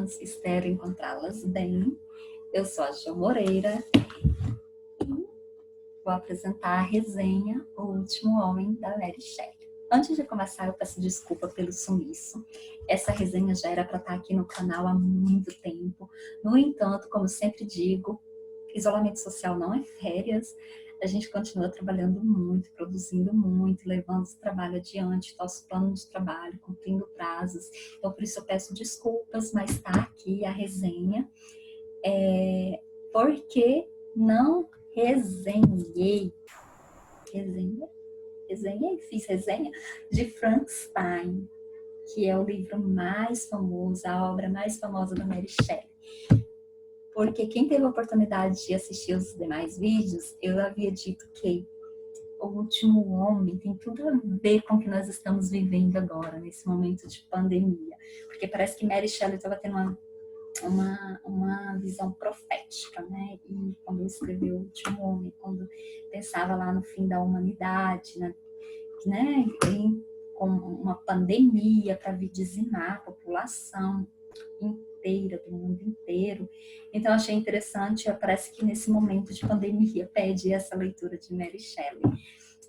meninas, espero encontrá-las bem. Eu sou a Jo Moreira e vou apresentar a resenha O Último Homem, da Mary Shelley. Antes de começar, eu peço desculpa pelo sumiço. Essa resenha já era para estar aqui no canal há muito tempo. No entanto, como sempre digo, isolamento social não é férias. A gente continua trabalhando muito, produzindo muito, levando esse trabalho adiante, nosso plano de trabalho, cumprindo prazos. Então, por isso eu peço desculpas, mas está aqui a resenha. Porque não resenhei. Fiz resenha de Frankenstein, que é o livro mais famoso, a obra mais famosa da Mary Shelley. Porque quem teve a oportunidade de assistir os demais vídeos, eu havia dito que O Último Homem tem tudo a ver com o que nós estamos vivendo agora, nesse momento de pandemia. Porque parece que Mary Shelley estava tendo uma visão profética, né? E quando escreveu O Último Homem, quando pensava lá no fim da humanidade, né? Com uma pandemia para vir dizimar a população inteira, do mundo inteiro. Então, achei interessante, parece que nesse momento de pandemia pede essa leitura de Mary Shelley.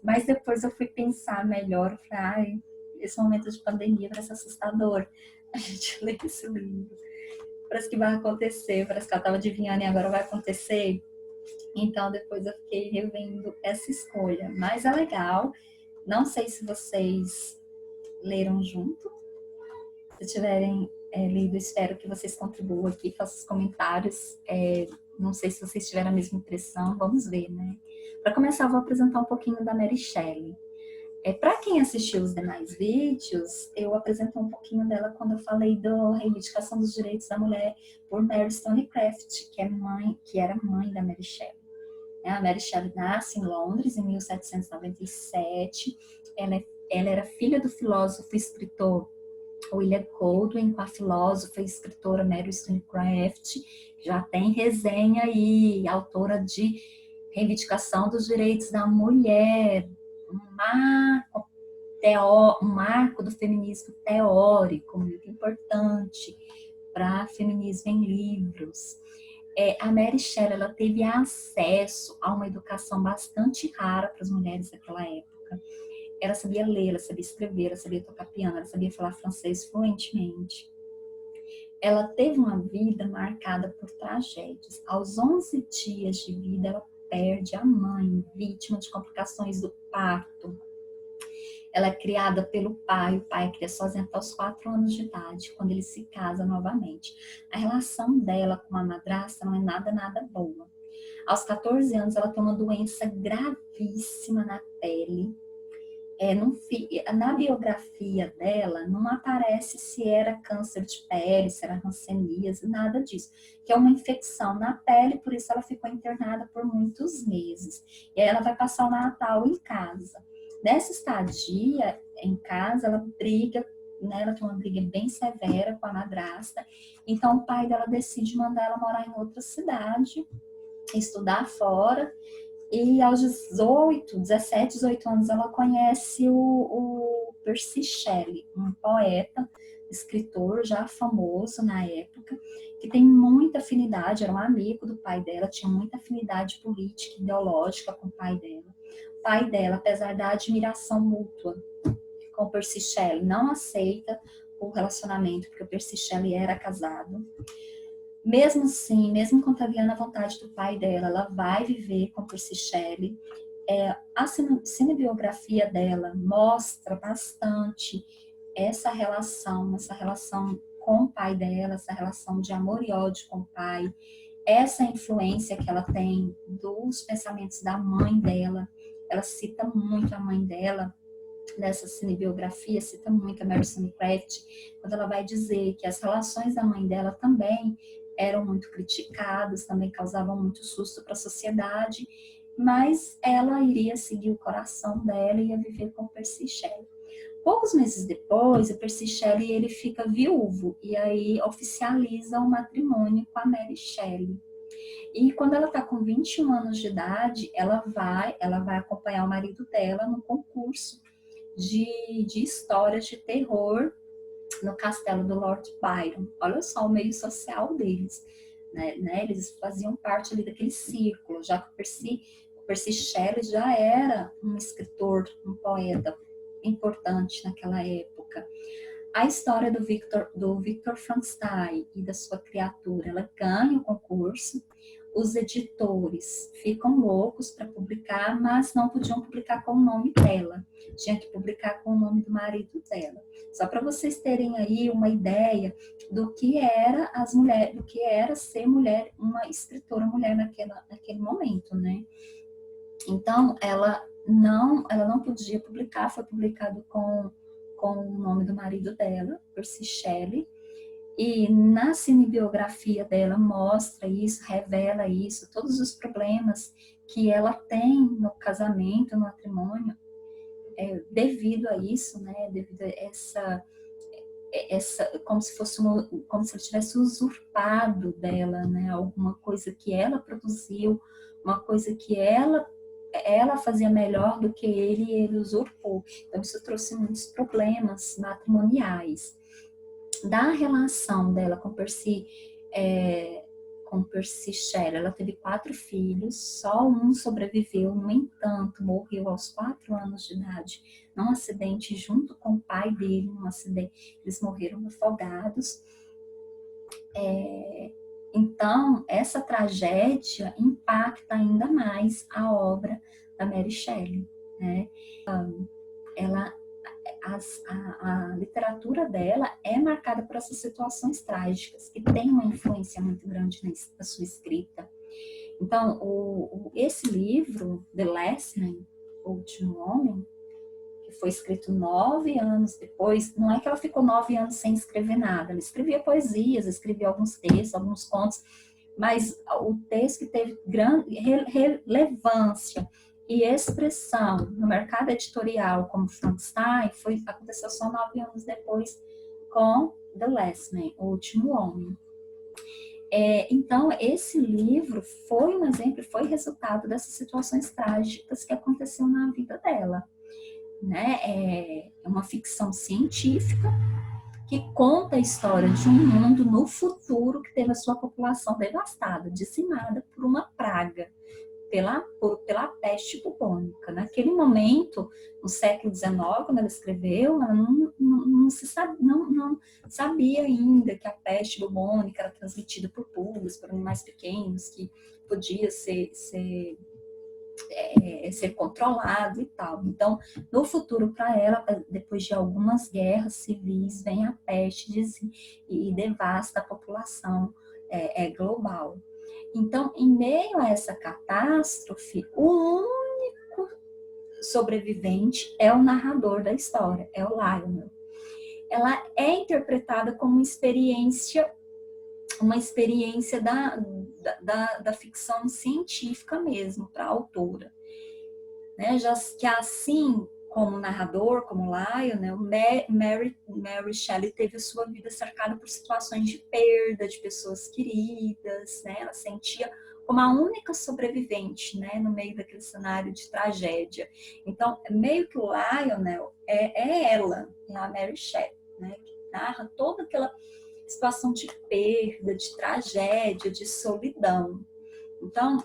Mas depois eu fui pensar melhor, falei, esse momento de pandemia parece assustador. A gente lê esse livro. Parece que vai acontecer, parece que ela estava adivinhando e agora vai acontecer. Então, depois eu fiquei revendo essa escolha. Mas é legal. Não sei se vocês leram junto. Se tiverem lido, espero que vocês contribuam aqui, façam os comentários. Não sei se vocês tiveram a mesma impressão, vamos ver, né? Para começar, eu vou apresentar um pouquinho da Mary Shelley. Para quem assistiu os demais vídeos, eu apresentei um pouquinho dela quando eu falei da reivindicação dos direitos da mulher por Mary Wollstonecraft, que era mãe da Mary Shelley. A Mary Shelley nasce em Londres em 1797. Ela era filha do filósofo e escritor William Goldwyn, com a filósofa e escritora Mary Wollstonecraft. Já tem resenha aí, autora de reivindicação dos direitos da mulher, um marco do feminismo teórico, muito importante para feminismo em livros. A Mary Shelley, ela teve acesso a uma educação bastante rara para as mulheres daquela época. Ela sabia ler, ela sabia escrever, ela sabia tocar piano, ela sabia falar francês fluentemente. Ela teve uma vida marcada por tragédias. Aos 11 dias de vida, ela perde a mãe, vítima de complicações do parto. Ela é criada pelo pai, o pai cria sozinha até os 4 anos de idade, quando ele se casa novamente. A relação dela com a madrasta não é nada boa. Aos 14 anos, ela tem uma doença gravíssima na pele. Na biografia dela, não aparece se era câncer de pele, se era hanseníase, nada disso. Que é uma infecção na pele, por isso ela ficou internada por muitos meses. E aí ela vai passar o Natal em casa. Nessa estadia em casa, ela briga, né, ela tem uma briga bem severa com a madrasta. Então o pai dela decide mandar ela morar em outra cidade, estudar fora. E aos 17, 18 anos, ela conhece o Percy Shelley, um poeta, escritor já famoso na época, que tem muita afinidade, era um amigo do pai dela, tinha muita afinidade política e ideológica com o pai dela. O pai dela, apesar da admiração mútua com o Percy Shelley, não aceita o relacionamento, porque o Percy Shelley era casado. Mesmo assim, mesmo contrariando a vontade do pai dela, ela vai viver com Percy Shelley. A cinebiografia dela mostra bastante essa relação com o pai dela, essa relação de amor e ódio com o pai, essa influência que ela tem dos pensamentos da mãe dela. Ela cita muito a mãe dela nessa cinebiografia, cita muito a Mary Wollstonecraft, quando ela vai dizer que as relações da mãe dela também eram muito criticadas, também causavam muito susto para a sociedade, mas ela iria seguir o coração dela e ia viver com Percy Shelley. Poucos meses depois, o Percy Shelley ele fica viúvo e aí oficializa o matrimônio com a Mary Shelley. E quando ela está com 21 anos de idade, ela vai acompanhar o marido dela no concurso de histórias de terror no castelo do Lord Byron. Olha só o meio social deles, né? Eles faziam parte ali daquele círculo, já que o Percy Shelley já era um escritor, um poeta importante naquela época. A história do Victor Frankenstein e da sua criatura, ela ganha o concurso. Os editores ficam loucos para publicar, mas não podiam publicar com o nome dela. Tinha que publicar com o nome do marido dela. Só para vocês terem aí uma ideia do que era as mulheres, do que era ser mulher, uma escritora mulher naquele momento, né? Então, ela não podia publicar, foi publicado com o nome do marido dela, Percy Shelley, e na cinebiografia dela mostra isso, revela isso, todos os problemas que ela tem no casamento, no matrimônio, devido a isso, né? Devido a como se fosse como se ele tivesse usurpado dela, né? Alguma coisa que ela produziu, uma coisa que ela fazia melhor do que ele e ele usurpou. Então isso trouxe muitos problemas matrimoniais. Da relação dela com Percy Shelley, ela teve 4 filhos, só um sobreviveu, no entanto, morreu aos 4 anos de idade, num acidente junto com o pai dele, num acidente, eles morreram afogados. Então, essa tragédia impacta ainda mais a obra da Mary Shelley, né? A literatura dela é marcada por essas situações trágicas, que tem uma influência muito grande na sua escrita. Então, esse livro, The Last Man, O Último Homem, que foi escrito 9 anos depois, não é que ela ficou 9 anos sem escrever nada, ela escrevia poesias, escrevia alguns textos, alguns contos, mas o texto que teve grande relevância e expressão no mercado editorial como Frankenstein aconteceu só 9 anos depois com The Last Man, O Último Homem. Então, esse livro foi um exemplo, foi resultado dessas situações trágicas que aconteceram na vida dela. Né? É uma ficção científica que conta a história de um mundo no futuro que teve a sua população devastada, dizimada por uma praga, pela peste bubônica. Naquele momento, no século XIX, quando ela escreveu, ela não sabia ainda que a peste bubônica era transmitida por pulgas, por animais pequenos, que podia ser controlado e tal. Então, no futuro, para ela, depois de algumas guerras civis, vem a peste e devasta a população global. Então, em meio a essa catástrofe, o único sobrevivente é o narrador da história, é o Lionel. Ela é interpretada como uma experiência da ficção científica mesmo, para a autora. Né? Já que assim como narrador, como Lionel, Mary Shelley teve a sua vida cercada por situações de perda de pessoas queridas, né? Ela sentia como a única sobrevivente, né, no meio daquele cenário de tragédia. Então, meio que o Lionel é ela, é a Mary Shelley, né, que narra toda aquela situação de perda, de tragédia, de solidão. Então,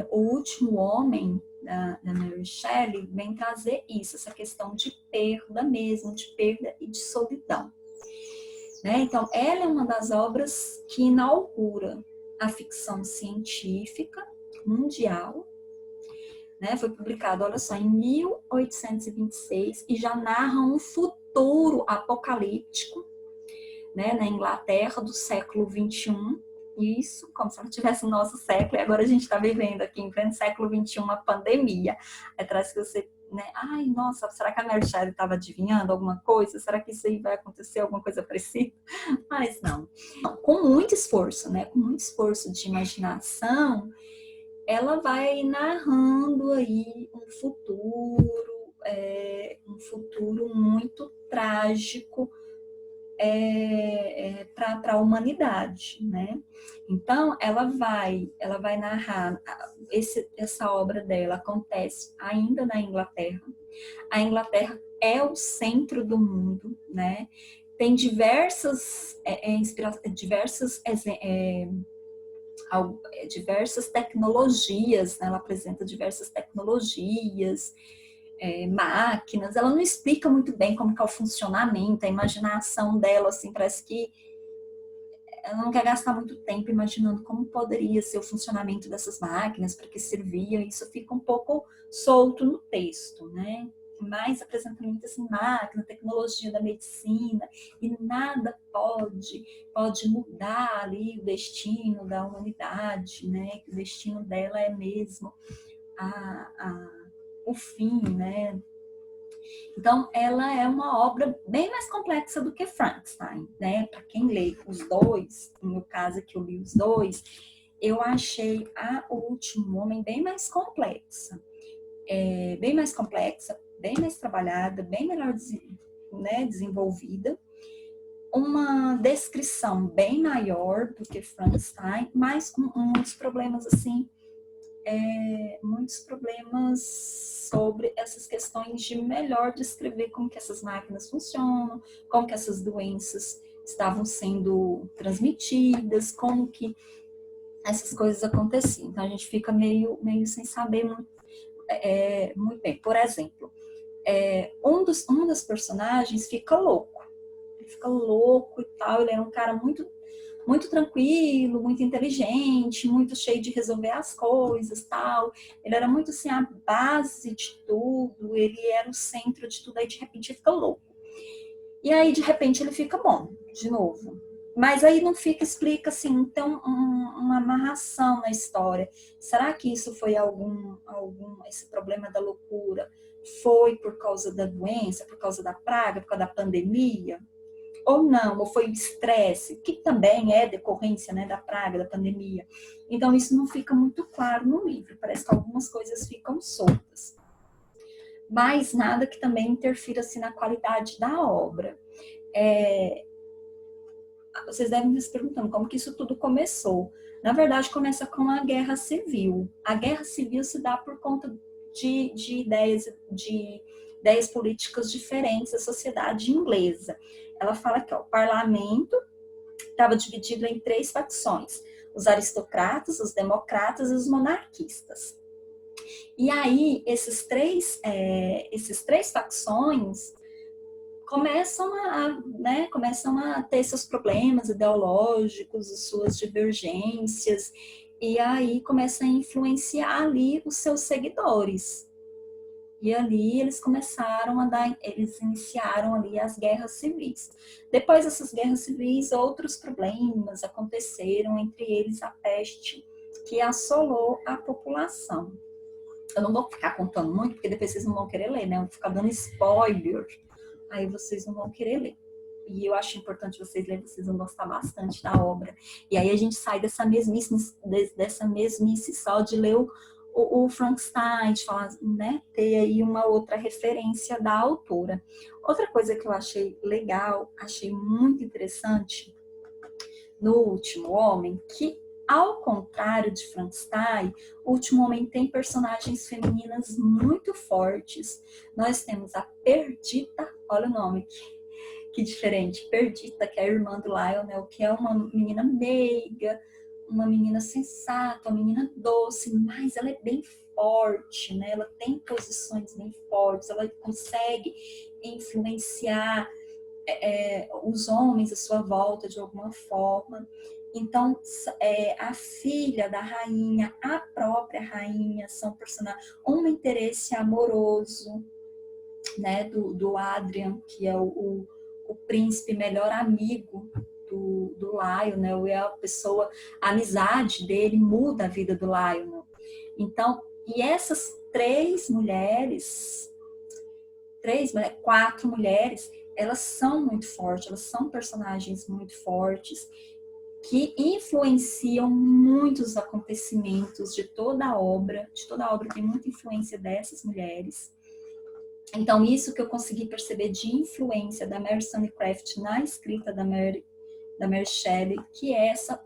O Último Homem, da Mary Shelley, vem trazer isso, essa questão de perda mesmo, de perda e de solidão. Né? Então, ela é uma das obras que inaugura a ficção científica mundial. Né? Foi publicado, olha só, em 1826 e já narra um futuro apocalíptico, né, na Inglaterra do século XXI. Isso, como se não tivesse o nosso século, e agora a gente está vivendo aqui em pleno século XXI uma pandemia. Aí traz que você, né, ai, nossa, será que a Mary Shelley estava adivinhando alguma coisa? Será que isso aí vai acontecer, alguma coisa parecida? Mas não. Com muito esforço, né, com muito esforço de imaginação, ela vai narrando aí um futuro muito trágico, para a humanidade, né? Então, ela vai narrar, essa obra dela acontece ainda na Inglaterra. A Inglaterra é o centro do mundo, né? Tem diversas, diversas tecnologias, né? Ela apresenta diversas tecnologias, máquinas. Ela não explica muito bem como que é o funcionamento, a imaginação dela, assim, parece que ela não quer gastar muito tempo imaginando como poderia ser o funcionamento dessas máquinas, para que serviam, isso fica um pouco solto no texto, né? Mas apresenta muito assim, máquina, tecnologia da medicina, e nada pode mudar ali o destino da humanidade, né? O destino dela é mesmo o fim, né? Então, ela é uma obra bem mais complexa do que Frankenstein, né? Para quem lê os dois, no meu caso que eu li os dois, eu achei O Último Homem bem mais complexa. Bem mais trabalhada, bem melhor desenvolvida. Uma descrição bem maior do que Frankenstein, mas com muitos problemas assim, muitos problemas sobre essas questões de melhor descrever como que essas máquinas funcionam, como que essas doenças estavam sendo transmitidas, como que essas coisas aconteciam. Então a gente fica meio sem saber muito bem. Por exemplo, um dos personagens fica louco. Ele fica louco e tal, ele era um cara muito tranquilo, muito inteligente, muito cheio de resolver as coisas, tal. Ele era muito assim a base de tudo, ele era o centro de tudo, aí de repente ele fica louco. E aí de repente ele fica bom, de novo. Mas aí não explica assim, então uma amarração na história. Será que isso foi esse problema da loucura foi por causa da doença, por causa da praga, por causa da pandemia? Ou não, ou foi o estresse, que também é decorrência, né, da praga, da pandemia. Então, isso não fica muito claro no livro, parece que algumas coisas ficam soltas. Mas nada que também interfira assim, na qualidade da obra. Vocês devem estar se perguntando como que isso tudo começou. Na verdade, começa com a Guerra Civil. A Guerra Civil se dá por conta de ideias políticas diferentes da sociedade inglesa. Ela fala que o parlamento estava dividido em 3 facções: os aristocratas, os democratas e os monarquistas. E aí, esses três facções começam a ter seus problemas ideológicos, suas divergências, e aí começa a influenciar ali os seus seguidores. E ali eles iniciaram ali as guerras civis. Depois dessas guerras civis, outros problemas aconteceram, entre eles a peste, que assolou a população. Eu não vou ficar contando muito, porque depois vocês não vão querer ler, né? Eu vou ficar dando spoiler, aí vocês não vão querer ler. E eu acho importante vocês lerem, vocês vão gostar bastante da obra. E aí a gente sai dessa mesmice só de ler o Frankenstein, de falar, né, ter aí uma outra referência da autora. Outra coisa que eu achei legal, achei muito interessante no Último Homem, que ao contrário de Frankenstein, o Último Homem tem personagens femininas muito fortes. Nós temos a Perdita, olha o nome, que diferente, Perdita, que é a irmã do Lionel, que é uma menina meiga, uma menina sensata, uma menina doce, mas ela é bem forte, né? Ela tem posições bem fortes, ela consegue influenciar os homens à sua volta de alguma forma. Então, a filha da rainha, a própria rainha, são personagens, um interesse amoroso, né, do Adrian, que é o príncipe melhor amigo do Lionel, é a amizade dele muda a vida do Lionel. Então, e essas quatro mulheres, elas são muito fortes, elas são personagens muito fortes, que influenciam muitos acontecimentos de toda a obra tem muita influência dessas mulheres. Então, isso que eu consegui perceber de influência da Mary Wollstonecraft na escrita da Mary Shelley, que é essa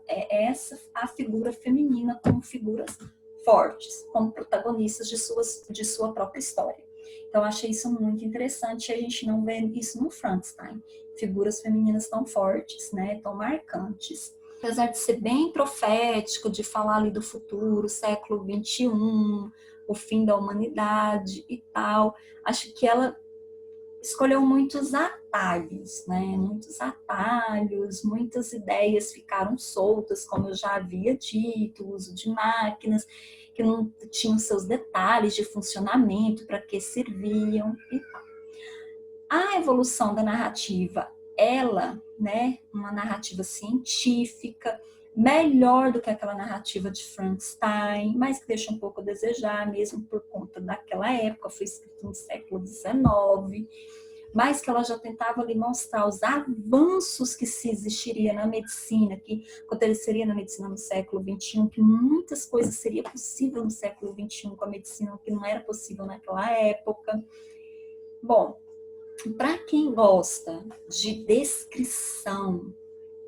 a figura feminina como figuras fortes, como protagonistas de sua própria história. Então, eu achei isso muito interessante e a gente não vê isso no Frankenstein. Figuras femininas tão fortes, né, tão marcantes. Apesar de ser bem profético, de falar ali do futuro, século XXI, o fim da humanidade e tal, acho que ela escolheu muitos atalhos, né? Muitos atalhos, muitas ideias ficaram soltas, como eu já havia dito, o uso de máquinas que não tinham seus detalhes de funcionamento, para que serviam e tal. A evolução da narrativa, ela, né, uma narrativa científica, melhor do que aquela narrativa de Frankenstein, mas que deixa um pouco a desejar, mesmo por conta daquela época, foi escrito no século XIX, mas que ela já tentava ali mostrar os avanços que se existiria na medicina, que aconteceria na medicina no século XXI, que muitas coisas seria possível no século XXI com a medicina, que não era possível naquela época. Bom, para quem gosta de descrição,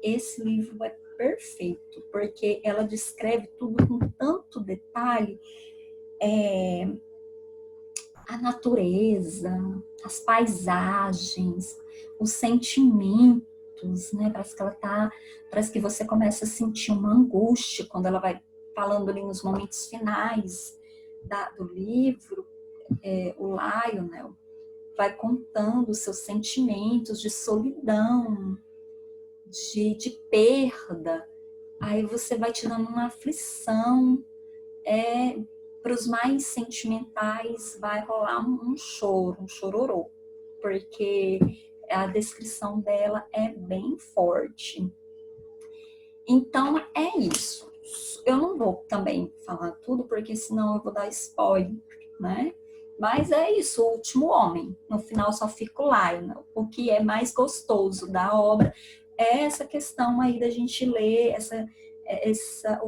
esse livro é perfeito, porque ela descreve tudo com tanto detalhe, a natureza, as paisagens, os sentimentos, né? Parece que você começa a sentir uma angústia quando ela vai falando ali nos momentos finais do livro, o Lionel vai contando os seus sentimentos de solidão, de perda, aí você vai te dando uma aflição, para os mais sentimentais vai rolar um choro, um chororô, porque a descrição dela é bem forte. Então é isso. Eu não vou também falar tudo, porque senão eu vou dar spoiler, né? Mas é isso, o último homem. No final só fica o Lionel. O que é mais gostoso da obra é essa questão aí da gente ler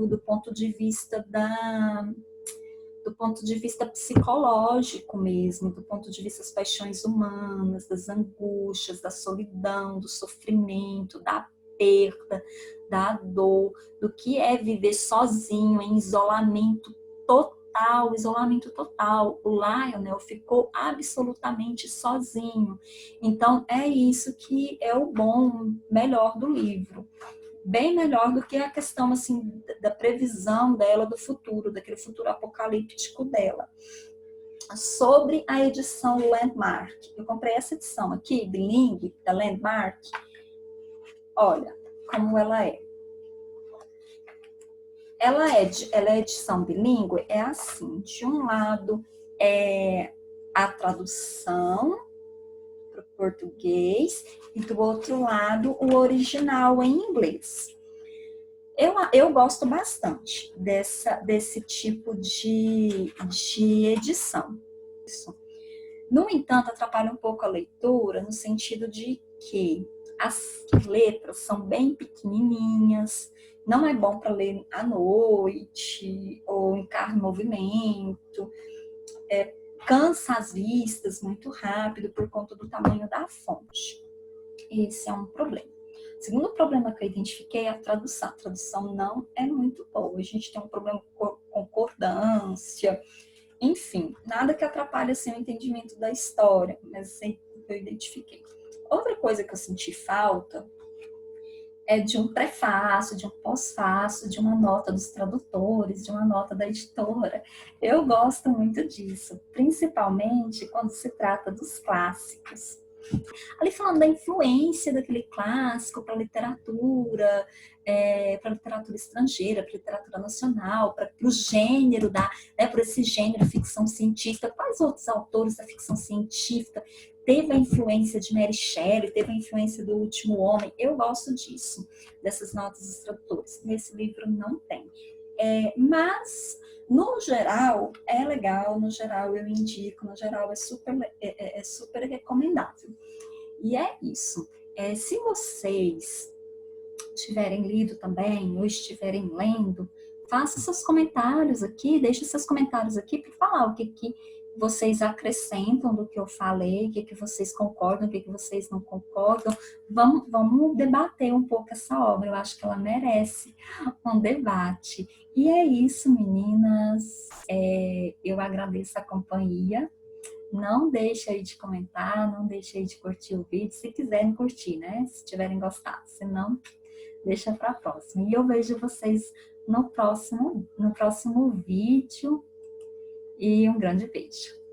do ponto de vista do ponto de vista psicológico mesmo, do ponto de vista das paixões humanas, das angústias, da solidão, do sofrimento, da perda, da dor, do que é viver sozinho, em isolamento total, isolamento total. O Lionel ficou absolutamente sozinho. Então, é isso que é o bom, melhor do livro. Bem melhor do que a questão assim da previsão dela do futuro, daquele futuro apocalíptico dela. Sobre a edição Landmark, eu comprei essa edição aqui, bilingue, da Landmark. Olha como ela é. Ela é edição bilíngue, é assim, de um lado é a tradução para o português e do outro lado o original em inglês. Eu gosto bastante desse tipo de edição. No entanto, atrapalha um pouco a leitura, no sentido de que as letras são bem pequenininhas, não é bom para ler à noite ou em carro em movimento, cansa as vistas muito rápido por conta do tamanho da fonte. Esse é um problema. O segundo problema que eu identifiquei é a tradução. A tradução não é muito boa. A gente tem um problema com concordância, enfim, nada que atrapalhe assim, o entendimento da história, mas assim, eu identifiquei. Outra coisa que eu senti falta é de um prefácio, de um pós-fácio, de uma nota dos tradutores, de uma nota da editora. Eu gosto muito disso, principalmente quando se trata dos clássicos. Ali falando da influência daquele clássico para a literatura estrangeira, para a literatura nacional, para o gênero, para esse gênero ficção científica. Quais outros autores da ficção científica teve a influência de Mary Shelley, teve a influência do Último Homem? Eu gosto disso, dessas notas dos tradutores. Nesse livro não tem. Mas, no geral, é legal, no geral eu indico, no geral é super recomendável. E é isso. Se vocês tiverem lido também, ou estiverem lendo, faça seus comentários aqui, deixe seus comentários aqui para falar o que vocês acrescentam do que eu falei, o que vocês concordam, o que vocês não concordam. Vamos debater um pouco essa obra, eu acho que ela merece um debate. E é isso, meninas. Eu agradeço a companhia. Não deixe aí de comentar, não deixe aí de curtir o vídeo, se quiserem curtir, né? Se tiverem gostado, se não, deixa para a próxima. E eu vejo vocês no próximo vídeo e um grande beijo.